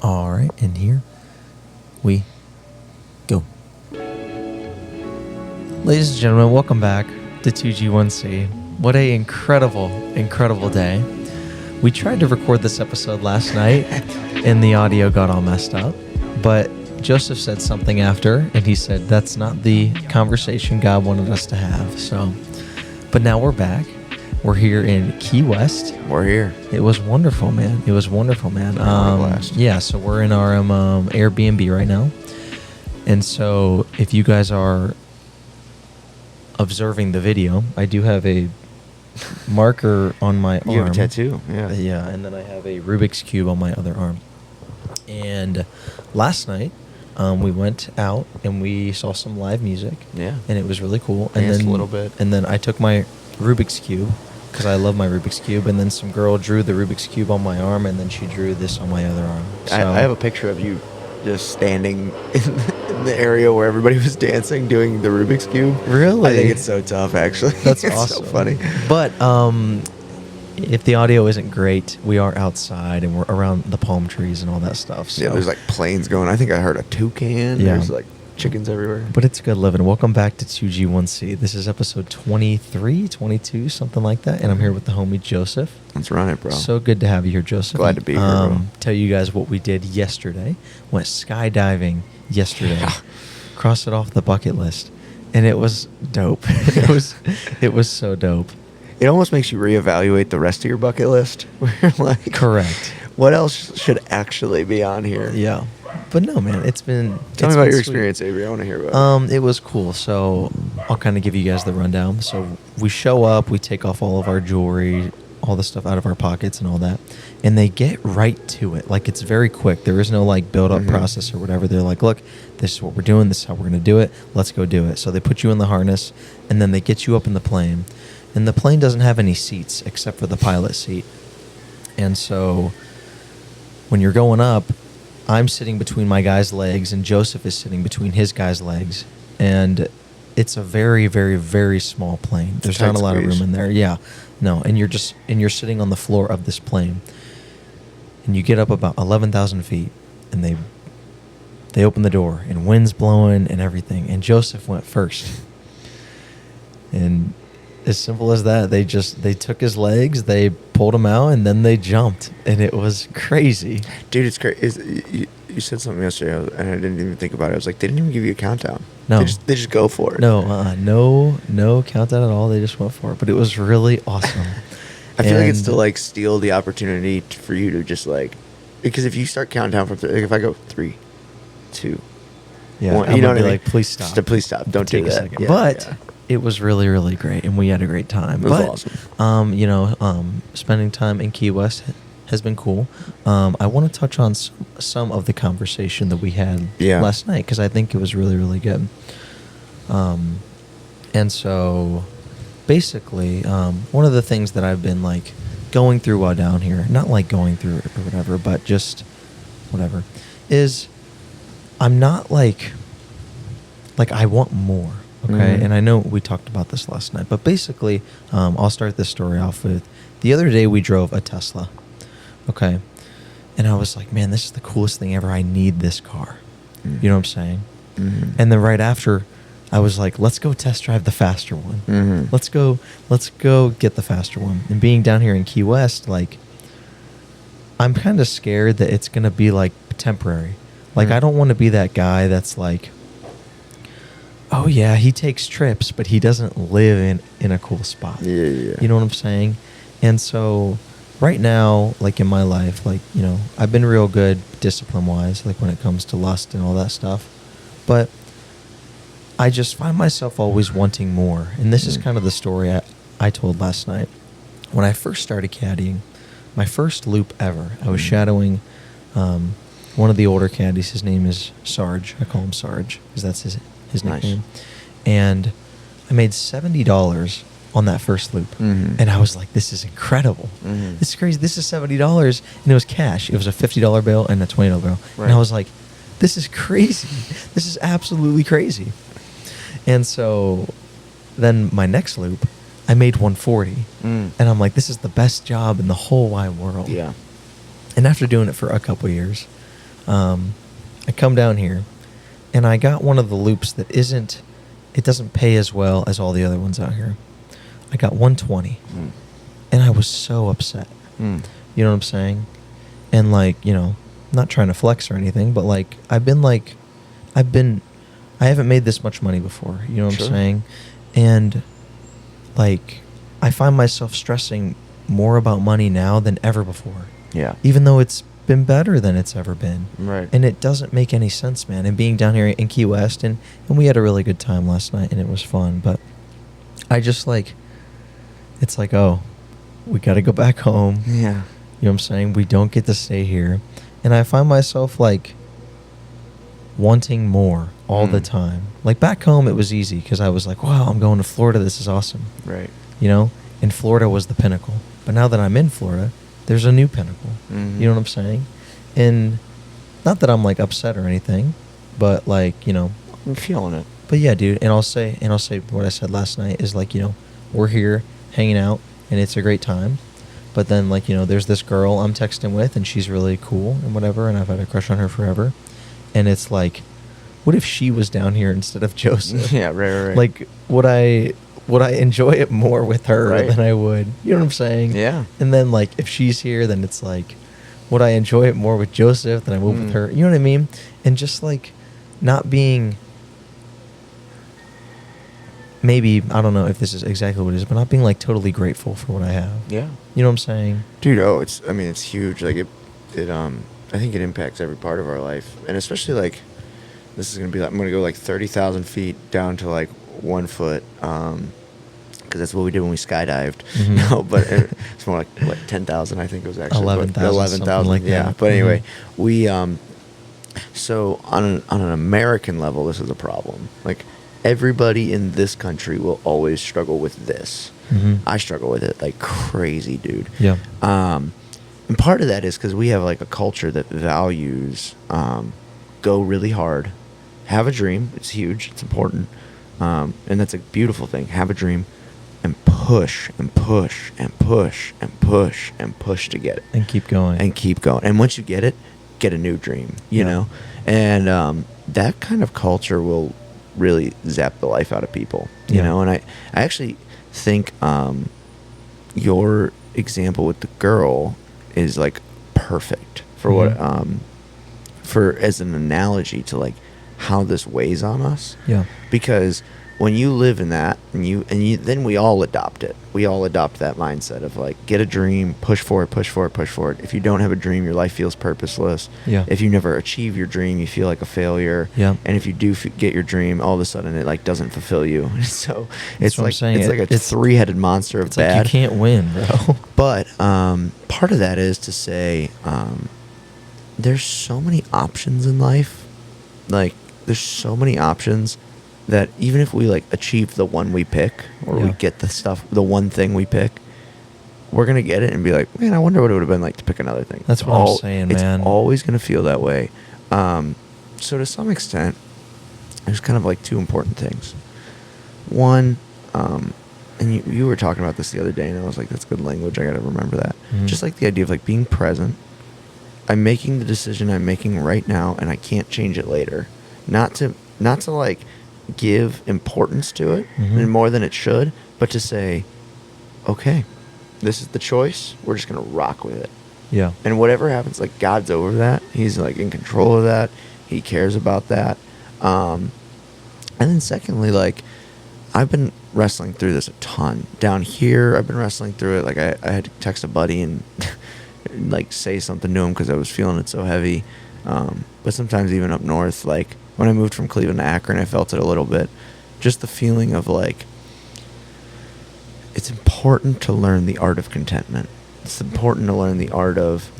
All right, and here we go. Ladies and gentlemen, welcome back to 2G1C. What a incredible day. We tried to record this episode last night, and the audio got all messed up. But Joseph said something after, and he said that's not the conversation God wanted us to have. But now we're back. We're here in Key West. We're here. It was wonderful, man. Yeah, so we're in our Airbnb right now. And so if you guys are observing the video, I do have a marker on my arm. You have a tattoo, yeah. Yeah, and then I have a Rubik's Cube on my other arm. And last night, we went out and we saw some live music. Yeah. And it was really cool. And Danced then a little bit. And then I took my Rubik's Cube, because I love my Rubik's Cube, and then some girl drew the Rubik's Cube on my arm, and then she drew this on my other arm. So, I have a picture of you just standing in the area where everybody was dancing, doing the Rubik's Cube. Really? I think it's so tough, actually. That's it's awesome. so funny. But if the audio isn't great, we are outside, and we're around the palm trees and all that stuff. So. Yeah, there's like planes going. I think I heard a toucan. Yeah. There's like chickens everywhere. But it's good living. Welcome back to 2G1C. This is episode 23, 22, something like that. And I'm here with the homie Joseph. Let's run it, bro. So good to have you here, Joseph. Glad to be here, bro. Tell you guys what we did yesterday. Went skydiving yesterday. Yeah. Crossed it off the bucket list. And it was dope. it was so dope. It almost makes you reevaluate the rest of your bucket list. Where you're like, Correct. What else should actually be on here? Yeah. But no, man, Tell me about your sweet. experience, Avery. I want to hear about it. It was cool. So I'll kind of give you guys the rundown. So we show up, we take off all of our jewelry, all the stuff out of our pockets and all that, and they get right to it. Like, it's very quick. There is no like build-up process or whatever. They're like, look, this is what we're doing. This is how we're going to do it. Let's go do it. So they put you in the harness, and then they get you up in the plane. And the plane doesn't have any seats except for the pilot seat. And so when you're going up, I'm sitting between my guy's legs, and Joseph is sitting between his guy's legs. And it's a very, very, very small plane. There's not a lot of room in there. Yeah. No. And you're sitting on the floor of this plane. And you get up about 11,000 feet, and they open the door, and wind's blowing and everything. And Joseph went first. And as simple as that, they took his legs, they pulled him out, and then they jumped, and it was crazy. Dude, it's crazy. You said something yesterday, and I didn't even think about it. I was like, they didn't even give you a countdown. No. They just go for it. No countdown at all. They just went for it, but it was really awesome. I feel like it's to like steal the opportunity for you to just like, because if you start counting down from like if I go 3, 2, yeah, 1, I'm you know what I be mean? like, please stop. Just please stop. Don't Take do a that. second. Yeah, but yeah. it was really, really great, and we had a great time. It was awesome. Spending time in Key West has been cool. I want to touch on some of the conversation that we had last night, because I think it was really, really good. And so basically, one of the things that I've been like going through while down here, not like going through it or whatever, but just whatever, is I'm not like I want more. Okay, and I know we talked about this last night, but basically, I'll start this story off with, the other day we drove a Tesla, okay, and I was like, man, this is the coolest thing ever. I need this car. You know what I'm saying? Mm-hmm. And then right after, I was like, let's go test drive the faster one. Mm-hmm. Let's go get the faster one. And being down here in Key West, like, I'm kind of scared that it's gonna be like temporary. Like, I don't want to be that guy that's like, oh yeah, he takes trips, but he doesn't live in a cool spot. Yeah. You know what I'm saying? And so right now, like in my life, like, you know, I've been real good discipline-wise, like when it comes to lust and all that stuff. But I just find myself always wanting more. And this is kind of the story I told last night. When I first started caddying, my first loop ever, I was shadowing one of the older caddies. His name is Sarge. I call him Sarge because that's his nickname. Nice. And I made $70 on that first loop. Mm-hmm. And I was like, this is incredible. Mm-hmm. This is crazy. This is $70. And it was cash. It was a $50 bill and a $20 bill. Right. And I was like, this is crazy. This is absolutely crazy. And so then my next loop, I made 140. And I'm like, this is the best job in the whole wide world. Yeah. And after doing it for a couple years, I come down here, and I got one of the loops that isn't. It doesn't pay as well as all the other ones out here. I got 120, and I was so upset. You know what I'm saying? And like, not trying to flex or anything, but like I haven't made this much money before. You know what I'm saying? And like, I find myself stressing more about money now than ever before. Yeah. Even though it's been better than it's ever been. Right. And it doesn't make any sense, man. And being down here in Key West, and we had a really good time last night, and it was fun. But I just like, it's like, oh, we got to go back home. Yeah. You know what I'm saying? We don't get to stay here. And I find myself like wanting more all the time. Like back home, it was easy because I was like, wow, I'm going to Florida. This is awesome. Right. And Florida was the pinnacle. But now that I'm in Florida, there's a new pinnacle. You know what I'm saying? And not that I'm like upset or anything, but like, I'm feeling it. But yeah, dude, and I'll say what I said last night is like, we're here hanging out and it's a great time. But then like, there's this girl I'm texting with and she's really cool and whatever, and I've had a crush on her forever. And it's like, what if she was down here instead of Joseph? Yeah, right. Like, would I enjoy it more with her than I would? You know what I'm saying? Yeah. And then like, if she's here, then it's like, would I enjoy it more with Joseph than I would with her? You know what I mean? And just like not being, maybe, I don't know if this is exactly what it is, but not being like totally grateful for what I have. Yeah. You know what I'm saying? Dude, it's huge. Like I think it impacts every part of our life. And especially like, this is going to be like, I'm going to go like 30,000 feet down to like 1 foot. Because that's what we did when we skydived. No, but it's more like 10,000, I think it was actually. 11,000, like yeah. that. But anyway, we, so on an American level, this is a problem. Like, everybody in this country will always struggle with this. I struggle with it like crazy, dude. Yeah. And part of that is because we have like a culture that values go really hard, have a dream. It's huge. It's important. And that's a beautiful thing. Have a dream and push and push and push and push and push to get it. And keep going. And once you get it, get a new dream, you know? And that kind of culture will really zap the life out of people, you know? And I actually think your example with the girl is like perfect for what for as an analogy to like how this weighs on us. Yeah. Because when you live in that and you then we all adopt it. We all adopt that mindset of like, get a dream, push for it. If you don't have a dream, your life feels purposeless. Yeah. If you never achieve your dream, you feel like a failure. Yeah. And if you do get your dream, all of a sudden it like doesn't fulfill you. So it's what I'm like saying. it's like a three-headed monster of It's bad. like you can't win, bro. But part of that is to say there's so many options in life. Like, there's so many options that even if we like achieve the one we pick, or we get the one thing we pick, we're gonna get it and be like, man, I wonder what it would have been like to pick another thing. That's what I'm saying, man. It's always gonna feel that way. So to some extent, there's kind of like two important things. One, and you were talking about this the other day, and I was like, that's good language. I gotta remember that. Just like the idea of like being present. I'm making the decision I'm making right now, and I can't change it later. Not to like give importance to it and more than it should, but to say, okay, this is the choice. We're just gonna rock with it. Yeah. And whatever happens, like, God's over that. He's like in control of that. He cares about that. And then secondly, like, I've been wrestling through this a ton. Down here, I've been wrestling through it. Like, I had to text a buddy and like say something to him because I was feeling it so heavy. But sometimes even up north, like when I moved from Cleveland to Akron, I felt it a little bit. Just the feeling of like, it's important to learn the art of contentment. It's important to learn the art of,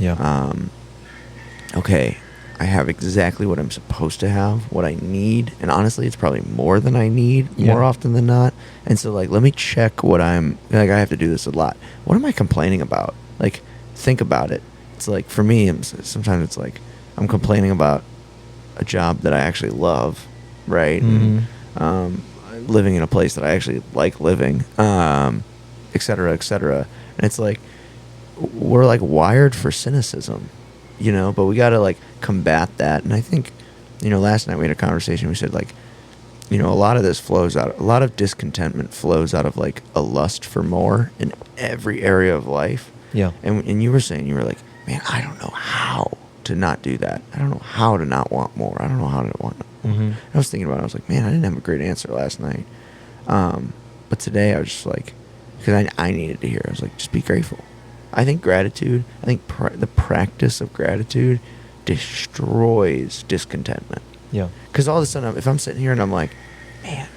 okay, I have exactly what I'm supposed to have, what I need. And honestly, it's probably more than I need more often than not. And so like, let me check what I have to do this a lot. What am I complaining about? Like, think about it. It's like, for me, sometimes it's like, I'm complaining about a job that I actually love, right? And, living in a place that I actually like living, et cetera, et cetera. And it's like, we're like wired for cynicism. you know, but we got to like combat that. And I think, you know, last night we had a conversation. We said like, you know, a lot of this flows out, a lot of discontentment flows out of like a lust for more in every area of life. Yeah. And you were saying, you were like, man, I don't know how to not do that. I don't know how to not want more. I don't know how to want more. Mm-hmm. I was thinking about it. I was like, man, I didn't have a great answer last night. But today I was just like, because I needed to hear it. I was like, just be grateful. I think gratitude, the practice of gratitude destroys discontentment. Yeah. Because all of a sudden, if I'm sitting here and I'm like, man,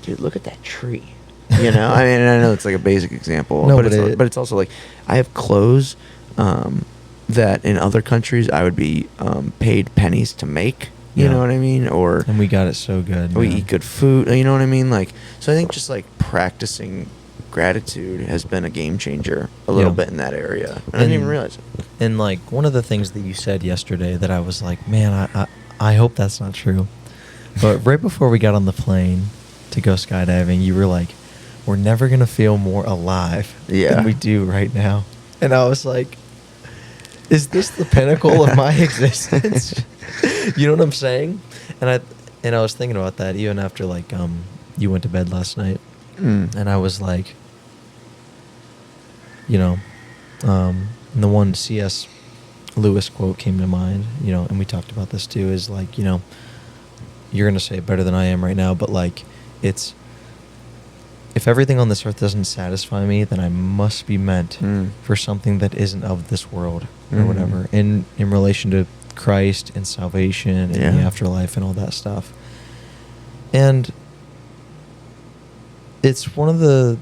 dude, look at that tree. You know, I mean, I know it's like a basic example, No, but it's also like I have clothes that in other countries I would be paid pennies to make. You know what I mean? Or and we got it so good. we man. eat good food. You know what I mean? Like, so I think just like practicing gratitude has been a game changer a little bit in that area. And I didn't even realize it. And like one of the things that you said yesterday that I was like, man, I hope that's not true. But right before we got on the plane to go skydiving, you were like, we're never going to feel more alive than we do right now. And I was like, is this the pinnacle of my existence? You know what I'm saying? And I was thinking about that even after like you went to bed last night. And I was like, you know, and the one C.S. Lewis quote came to mind, you know, and we talked about this too, is like, you know, you're going to say it better than I am right now, but like, it's, if everything on this earth doesn't satisfy me, then I must be meant for something that isn't of this world or whatever, in relation to Christ and salvation and the afterlife and all that stuff. And it's one of the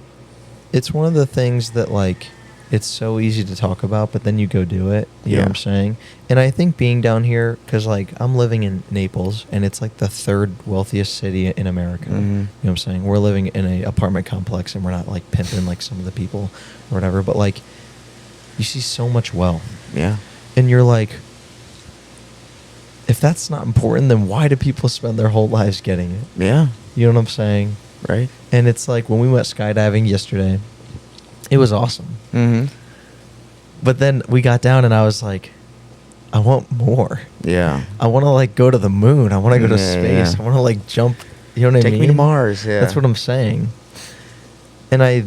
things that like, it's so easy to talk about, but then you go do it. You know what I'm saying? And I think being down here, because like I'm living in Naples, and it's like the third wealthiest city in America. You know what I'm saying? We're living in a apartment complex, and we're not like pimping like some of the people or whatever. But like, you see so much wealth. Yeah. And you're like, if that's not important, then why do people spend their whole lives getting it? Yeah. You know what I'm saying? Right. And it's like when we went skydiving yesterday, it was awesome. But then we got down and I was like, I want more. Yeah. I want to like go to the moon. I want to go to space. Yeah. I want to like jump. You know what I mean? Take me to Mars. Yeah. That's what I'm saying. And I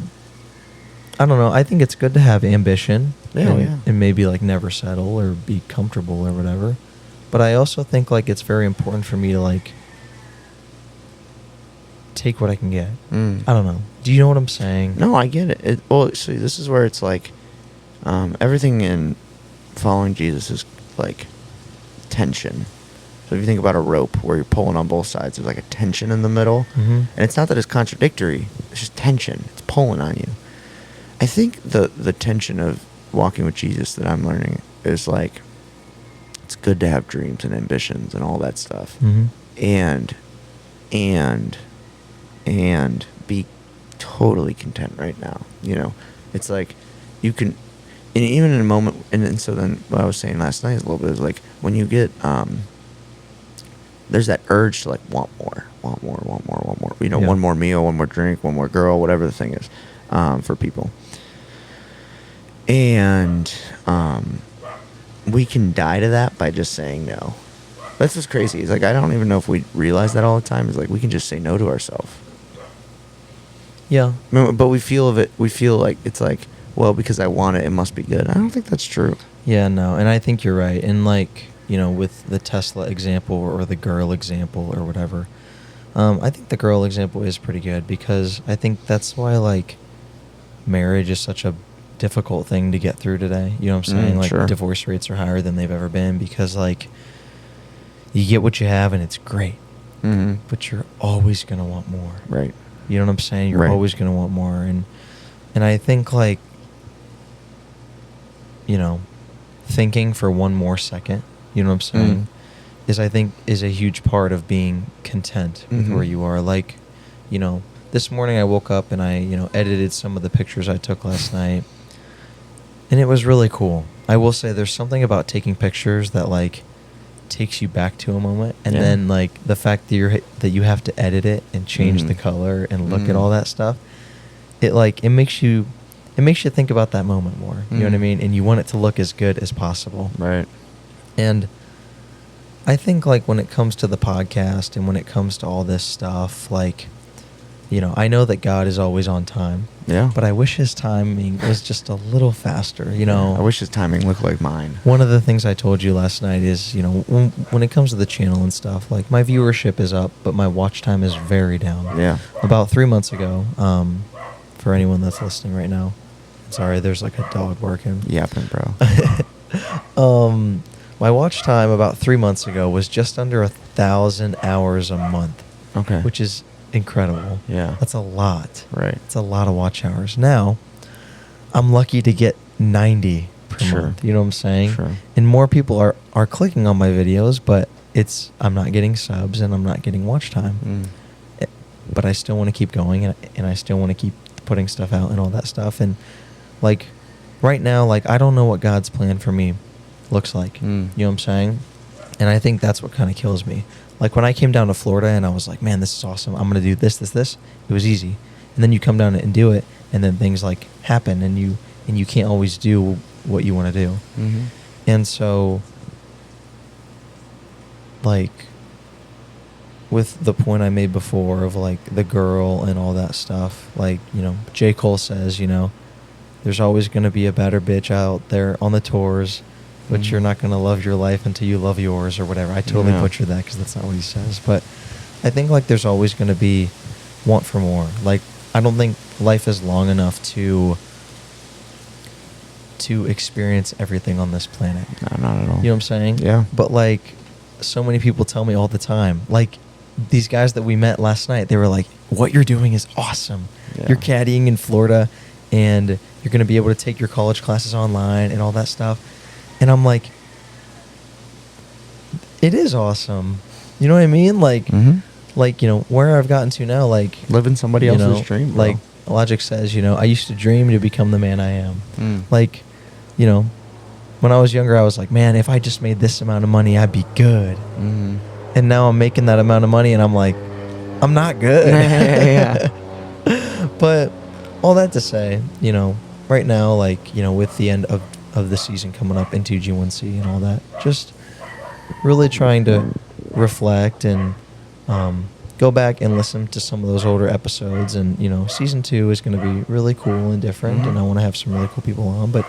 don't know. I think it's good to have ambition. And maybe like never settle or be comfortable or whatever. But I also think like it's very important for me to like take what I can get. I don't know. Do you know what I'm saying? No, I get it. Well, see, this is where it's like everything in following Jesus is like tension. So if you think about a rope where you're pulling on both sides, there's like a tension in the middle. And it's not that it's contradictory. It's just tension. It's pulling on you. I think the tension of walking with Jesus that I'm learning is like, it's good to have dreams and ambitions and all that stuff. And be totally content right now. You know, it's like you can, and even in a moment, and so then what I was saying last night is a little bit is like when you get, there's that urge to like want more. You know, one more meal, one more drink, one more girl, whatever the thing is, for people. And we can die to that by just saying no. That's what's crazy. It's like, I don't even know if we realize that all the time. It's like, we can just say no to ourselves. Yeah. But we feel like it's like, well, because I want it, it must be good. I don't think that's true. Yeah, no. And I think you're right. And like, you know, with the Tesla example or the girl example or whatever, I think the girl example is pretty good, because I think that's why like marriage is such a difficult thing to get through today. You know what I'm saying? Like, sure. divorce rates are higher than they've ever been, because like you get what you have and it's great, but you're always going to want more. Right. You know what I'm saying? You're always going to want more. And I think like, you know, thinking for one more second, you know what I'm saying, is a huge part of being content with where you are. Like, you know, this morning I woke up and I, you know, edited some of the pictures I took last night, and it was really cool. I will say there's something about taking pictures that like takes you back to a moment, and then like the fact that you have to edit it and change the color and look at all that stuff, it like, it makes you it makes you think about that moment more. You know what I mean? And you want it to look as good as possible. Right. And I think, like, when it comes to the podcast and when it comes to all this stuff, like, you know, I know that God is always on time. Yeah. But I wish his timing was just a little faster, you know. I wish his timing looked like mine. One of the things I told you last night is, you know, when it comes to the channel and stuff, like, my viewership is up, but my watch time is very down. Yeah. About 3 months ago, for anyone that's listening right now, sorry, there's like a dog barking. Yapping, bro. My watch time about 3 months ago was just under 1,000 hours a month. Okay. Which is incredible. Yeah. That's a lot. Right. It's a lot of watch hours. Now, I'm lucky to get 90 per Sure. month. You know what I'm saying? Sure. And more people are clicking on my videos, but I'm not getting subs and I'm not getting watch time. But I still want to keep going, and I still want to keep putting stuff out and all that stuff. And, like, right now, like, I don't know what God's plan for me looks like. You know what I'm saying? And I think that's what kind of kills me. Like, when I came down to Florida and I was like, man, this is awesome. I'm going to do this. It was easy. And then you come down and do it, and then things, like, happen, and you can't always do what you want to do. Mm-hmm. And so, like, with the point I made before of, like, the girl and all that stuff, like, you know, J. Cole says, you know, there's always going to be a better bitch out there on the tours, but you're not going to love your life until you love yours, or whatever. I totally butchered that because that's not what he says. But I think, like, there's always going to be want for more. Like, I don't think life is long enough to experience everything on this planet. No, not at all. You know what I'm saying? Yeah. But, like, so many people tell me all the time, like, these guys that we met last night, they were like, what you're doing is awesome. Yeah. You're caddying in Florida, and you're going to be able to take your college classes online and all that stuff. And I'm like, it is awesome. You know what I mean? Like, like, you know, where I've gotten to now, like, living somebody else's dream, bro. Like Logic says, you know, I used to dream to become the man I am. Like, you know, when I was younger, I was like, man, if I just made this amount of money, I'd be good. And now I'm making that amount of money, and I'm like, I'm not good. Yeah. But all that to say, you know, right now, like, you know, with the end of the season coming up into G1C and all that, just really trying to reflect and go back and listen to some of those older episodes. And, you know, season 2 is going to be really cool and different, and I want to have some really cool people on. But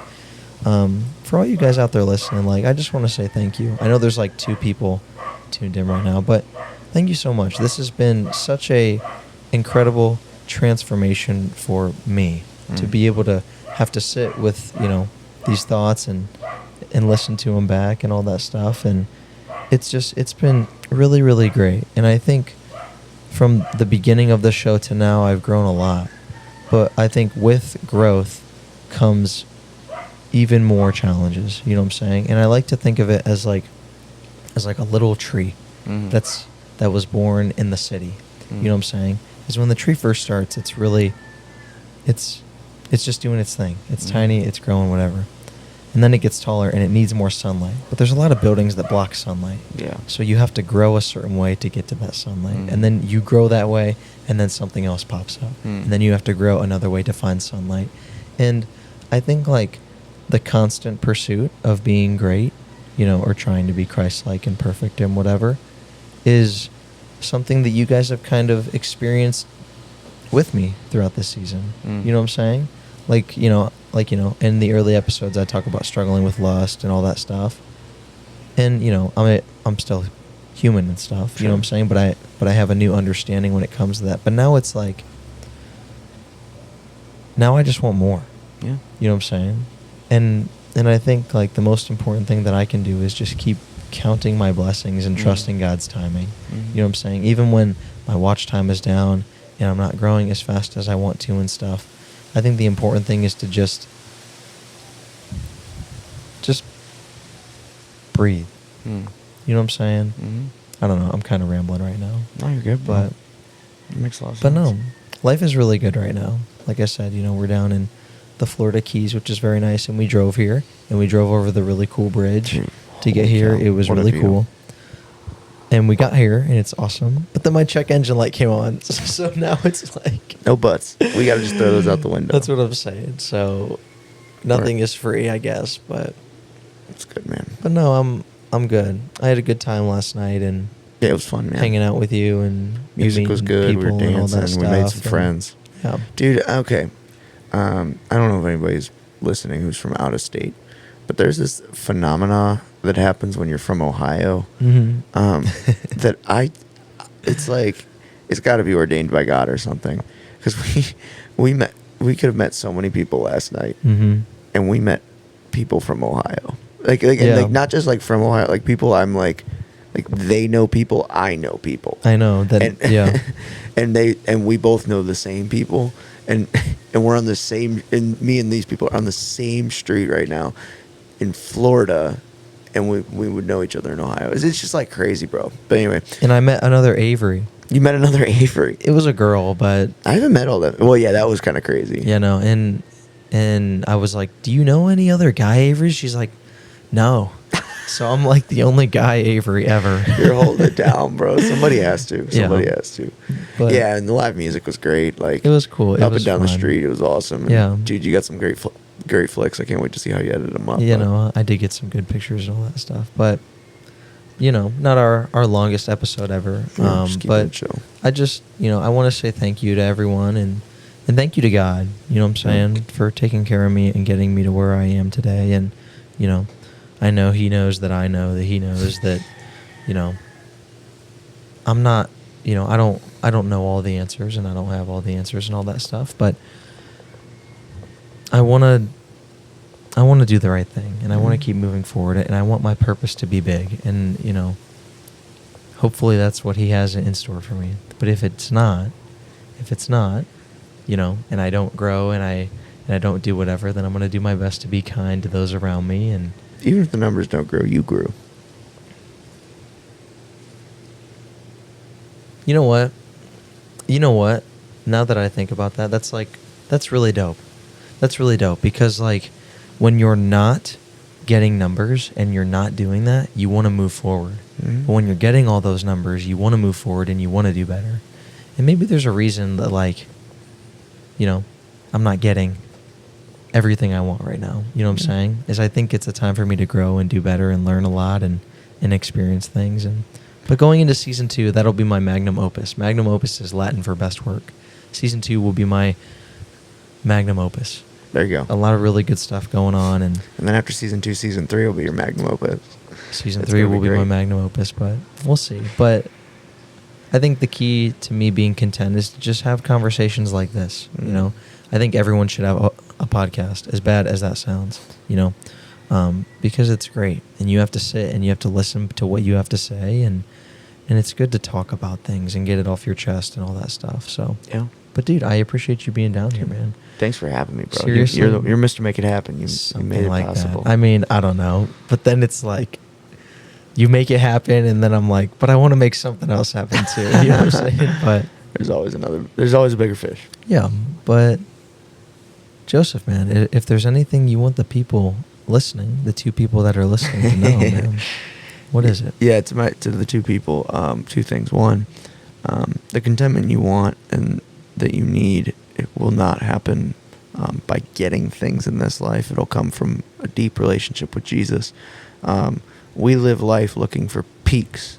for all you guys out there listening, like, I just want to say thank you. I know there's like 2 people tuned in right now, but thank you so much. This has been such a incredible transformation for me to be able to have to sit with, you know, these thoughts and listen to them back and all that stuff. And it's been really, really great. And I think from the beginning of the show to now, I've grown a lot. But I think with growth comes even more challenges, you know what I'm saying? And I like to think of it as like a little tree that was born in the city. You know what I'm saying? Because when the tree first starts, it's really, it's just doing its thing. It's tiny, it's growing, whatever. And then it gets taller and it needs more sunlight. But there's a lot of buildings that block sunlight. Yeah. So you have to grow a certain way to get to that sunlight. And then you grow that way, and then something else pops up. And then you have to grow another way to find sunlight. And I think, like, the constant pursuit of being great, you know, or trying to be Christ-like and perfect and whatever, is something that you guys have kind of experienced with me throughout this season. You know what I'm saying? Like, you know, in the early episodes, I talk about struggling with lust and all that stuff. And, you know, I'm still human and stuff, Sure. you know what I'm saying? But I have a new understanding when it comes to that. But now it's like, now I just want more. Yeah. You know what I'm saying? And I think, like, the most important thing that I can do is just keep counting my blessings and trusting God's timing. You know what I'm saying? Even when my watch time is down and I'm not growing as fast as I want to and stuff, I think the important thing is to just breathe. You know what I'm saying? I don't know. I'm kind of rambling right now. No, you're good, bro. But It makes a lot of But sense. no, life is really good right now. Like I said, you know, we're down in the Florida Keys, which is very nice, and we drove here, and we drove over the really cool bridge to get Holy here. cow, It was what a really view. cool. and we got here, and it's awesome. But then my check engine light came on, so now it's like No buts. We got to just throw those out the window. that's what I'm saying. So nothing is free, I guess. But good, man. no, I'm good. I had a good time last night, and Yeah, it was fun, man. hanging out with you, and Music was meeting good. We were people and all that dancing. We made some stuff, and- friends. Yeah. Dude, okay. I don't know if anybody's listening who's from out of state, but there's this phenomena that happens when you're from Ohio. Mm-hmm. It's like, it's got to be ordained by God or something. Because we could have met so many people last night, Mm-hmm. and we met people from Ohio. Like, Yeah. and like not just like from Ohio, like people I'm like they know people, I know people. I know that. And, Yeah. and we both know the same people, and we're on the same, and me and these people are on the same street right now in Florida, and we would know each other in Ohio. It's just like crazy, bro. But anyway, And I met another Avery. you met another Avery. It was a girl, but I haven't met all that. Well, yeah, that was kind of crazy. you know, and I was like, "Do you know any other guy Avery?" She's like, "No." So I'm like the only guy Avery ever. You're holding it down, bro. Somebody has to. Somebody Yeah. has to. But- Yeah, and the live music was great. Like, It was cool. It up was and down the fun. street, it was awesome. And, Yeah. dude, you got some great flicks. I can't wait to see how you edit them up. You but- know, I did get some good pictures and all that stuff, but you know, not our longest episode ever. Yeah, just keeping But it chill. I just, you know, I want to say thank you to everyone, and thank you to God. You know what I'm saying, for taking care of me and getting me to where I am today. And you know, I know He knows that I know that He knows that. You know, I'm not. You know, I don't know all the answers, and I don't have all the answers and all that stuff, but I want to do the right thing, and I want to Mhm. keep moving forward, and I want my purpose to be big, and you know, hopefully that's what He has in store for me. But if it's not, you know, and I don't grow, and I don't do whatever, then I'm going to do my best to be kind to those around me. And Even if the numbers don't grow, you grew. you know what? Now that I think about that, that's really dope. That's really dope, because like when you're not getting numbers and you're not doing that, you want to move forward. Mhm. But when you're getting all those numbers, you want to move forward and you want to do better. And maybe there's a reason that, like, you know, I'm not getting everything I want right now. You know what I'm Yeah. saying? Is I think it's a time for me to grow and do better and learn a lot and experience things. But going into season 2, that'll be my magnum opus. Magnum opus is Latin for best work. Season 2 will be my magnum opus. There you A go. lot of really good stuff going on, and And then after season 2, season 3 will be your magnum opus. season It's 3 gonna will be my great. magnum opus, but we'll see. But I think the key to me being content is to just have conversations like this. You Mhm. know, I think everyone should have a podcast, as bad as that sounds, you know, because it's great, and you have to sit and you have to listen to what you have to say, and it's good to talk about things and get it off your chest and all that stuff. So, Yeah. but dude, I appreciate you being down here, man. Thanks for having me, bro. Seriously? You're Mr. Make It Happen. You Something made it like possible. that. I mean, I don't know, but then it's like you make it happen, and then I'm like, but I want to make something else happen too. You know what I'm saying? But There's always a bigger fish. yeah, but Joseph, man, if there's anything you want the people listening, the 2 people that are listening to know, man, what is it? Yeah, to the 2 people, 2 things. One, the contentment you want and that you need, it will not happen by getting things in this life. It'll come from a deep relationship with Jesus. We live life looking for peaks,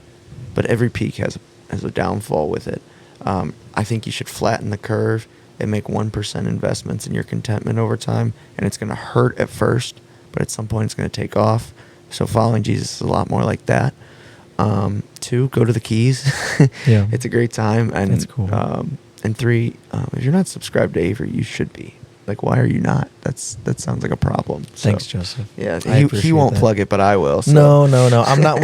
but every peak has a downfall with it. I think you should flatten the curve and make 1% investments in your contentment over time, and it's going to hurt at first, but at some point it's going to take off. So following Jesus is a lot more like that. 2, go to the Keys. Yeah. It's a great time. And That's cool. And 3, if you're not subscribed to Avery, you should be. Like, why are you not? That sounds like a problem. So, Thanks, Joseph. Yeah, I he appreciate won't that. plug it, but I will. So. No. I'm not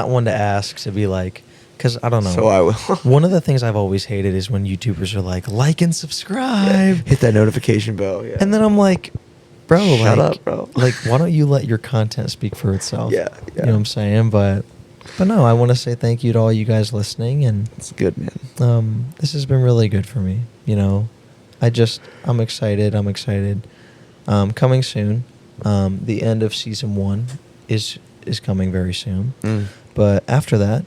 one to ask to be like, because I don't know. So I will. One of the things I've always hated is when YouTubers are like and subscribe. Hit that notification bell. Yeah. And then I'm like, bro, Shut like, up, bro. Like, why don't you let your content speak for itself? Yeah, You know what I'm saying? But no, I want to say thank you to all you guys listening, and It's good, man. this has been really good for me. You know, I'm excited. Coming soon. The end of season 1 is coming very soon. But after that,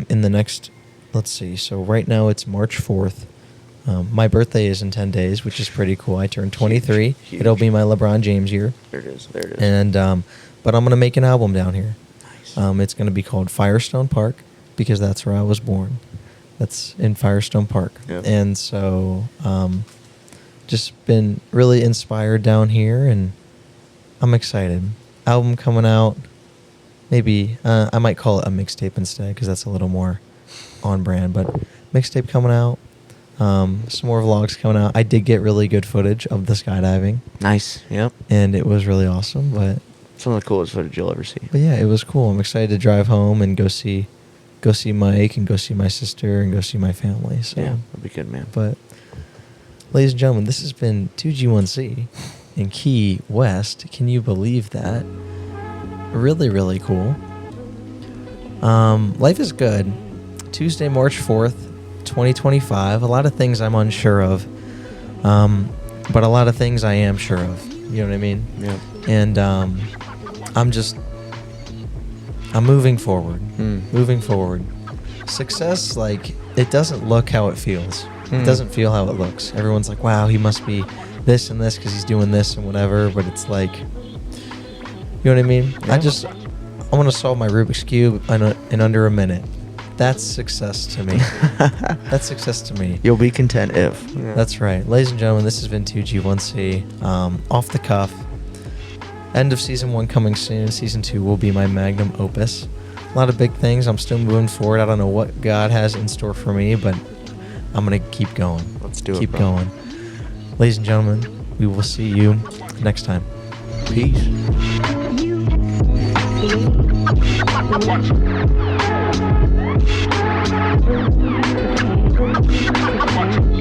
in the next, let's see. So right now it's March 4th. My birthday is in 10 days, which is pretty cool. I turned 23. Huge. It'll be my LeBron James year. There it is. There it is. And but I'm gonna make an album down here. Nice. It's gonna be called Firestone Park because that's where I was born. That's in Firestone Park. Yep. And so just been really inspired down here, and I'm excited. Album coming out. Maybe I might call it a mixtape instead because that's a little more on brand. But mixtape coming out. Some more vlogs coming out. I did get really good footage of the skydiving, Nice. Yep. and it was really awesome. But Some of the coolest footage you'll ever see. yeah, it was cool. I'm excited to drive home and go see Mike and go see my sister and go see my family. So, Yeah, that'd be good, man. but ladies and gentlemen, this has been 2G1C in Key West. Can you believe that? Really, really cool. Life is good. Tuesday, March 4th, 2025. A lot of things I'm unsure of, but a lot of things I am sure of. You know what I mean? Yeah. And I'm moving forward. Moving forward. Success, like, it doesn't look how it feels. It doesn't feel how it looks. Everyone's like, wow, he must be this and this because he's doing this and whatever. But it's like, you know what I mean? Yeah. I want to solve my Rubik's Cube in under a minute. That's success to me. That's success to me. You'll be content if. Yeah. That's right. Ladies and gentlemen, this has been 2G1C. Off the cuff. End of season 1 coming soon. Season 2 will be my magnum opus. A lot of big things. I'm still moving forward. I don't know what God has in store for me, but I'm going to keep going. Let's do it, Keep bro. going. Ladies and gentlemen, we will see you next time. Peace. You